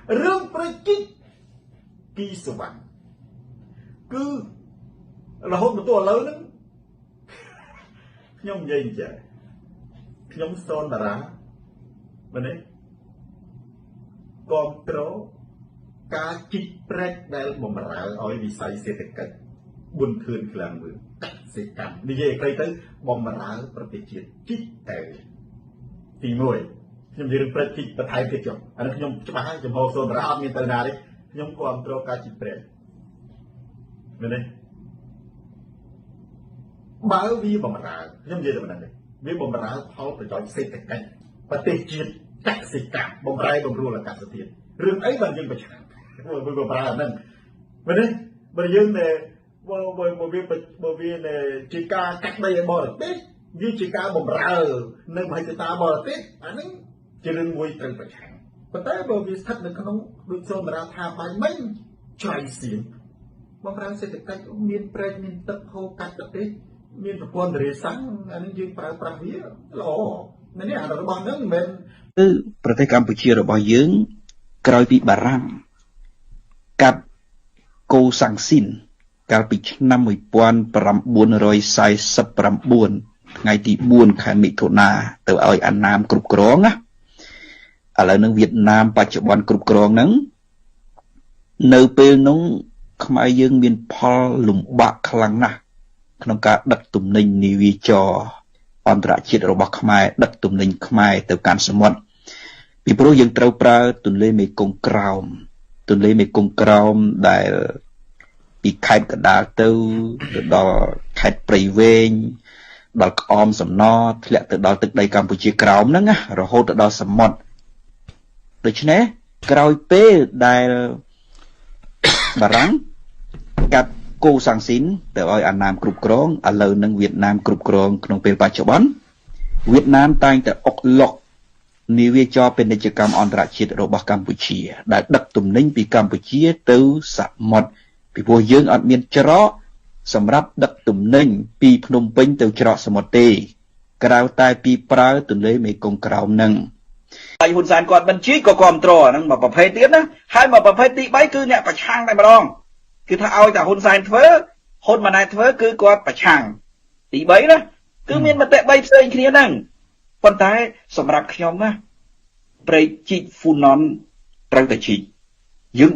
rương preki kỳ sầu vàng cứ là hôn một tua lớn lắm nhông dây chạy nhông son là rá bên đấy con trố cá chích prek đây một mặt ở vì say xe tịch cận buồn thương làm mượn sẽ cảm đi về cây tới bom mặt ráประเทศchích tệ thì ngồi nhông dây rương prek chíchประเทศviệt chồng anh nhông chấp hai chồng hồ son rá miền tây nào đấy nhông con trố cá chích prek bên đây bảo vi bằng mặt nhông dây là mình này vi bằng mặt tháoไปจอยเศรษฐกิจประเทศจีนจักสิกาบงไรบงรูละกัสเทียนเรื่องไอ้บางยังไปฉางบงปลานั่นวันนี้บางยังเนี่ยบางวีเนี่ยจีกากักใบบอลติยี่จีกาบงไรหนึ่งใบตาบอลติอันนี้จะเรื่องมวยตรึงไปฉางแต่บางวีทัดหนึ่งขนมดูโซนราคาใบไม่ใจเสียงบางไรเศรษฐกิจมีนเปรย์มีนตะโพกัดตะติมีนคนเรือสังอันนี้ยืนปลาปลาเหี้ยหล่อนั่นเนี่ยเราบอกนั่นเป็นคือประเทศกัมพูชีរបស់យើងក្រោយពីបារាំងកាប់កូសាំងស៊ីនកាលពីឆ្នាំ1949ថ្ងៃទី4ខែមិថុនាទៅឲ្យអាណាមគ្រប់គ្រងណាឥឡូវនឹងវៀតណាមបច្ចុប្បន្នគ្រប់គ្រងហ្នឹងនៅពេលនោះខ្មែរយើងមានផលលំបាកខ្លាំងណាស់ក្នុងការដឹកទំនិញនាវាចរអន្តរជាតិរបស់ខ្មែរដឹកទំនិញខ្មែរទៅកាន់សមុទ្រពីព្រោះយើងត្រូវប្រើទន្លេមេគង្គក្រោមដែលពីខេត្តកណ្ដាលទៅដល់ខេត្តព្រៃវែងដល់ក្អមសំណធ្លាក់ទៅដល់ទឹកដីកម្ពុជាក្រោមហ្នឹងណារហូតទៅដល់សមុទ្រដូច្នេះក្រោយពេលដែលបារាំងកាត់កូសាំងស៊ីនទៅឲ្យអាណាមគ្រប់គ្រងឥឡូវនឹងវៀតណាមគ្រប់គ្រងក្នុងពេលបច្ចុប្បន្នវៀតណាមតែងតែអុកឡុកនាវាចរពាណិជ្ជកម្មអន្តរជាតិរបស់កម្ពុជាដែលដឹកទំនិញពីកម្ពុជាទៅសមុទ្រពីព្រោះយើងអត់មានច្រកសម្រាប់ដឹកទំនិញពីភ្នំពេញទៅច្រកសមុទ្រទេក្រៅតែពីប្រើទន្លេមេគង្គក្រោមនឹងហើយហ៊ុនសែនគាត់បញ្ជីក៏គ្រប់គ្រងហ្នឹងមកប្រភេទទៀតណាហើយមកប្រភេទទី3គឺអ្នកប្រឆាំងតែម្ដងគឺថាឲ្យតែហ៊ុនសែនធ្វើហ៊ុនម៉ាណែតធ្វើគឺគាត់ប្រឆាំងទី3ណាគឺមានមតិ3ផ្សេងគ្នាហ្នឹងប៉ុន្តែសម្រាប់ខ្ញុំណាព្រៃជីកហ្វូណនត្រូវតែជីកយើង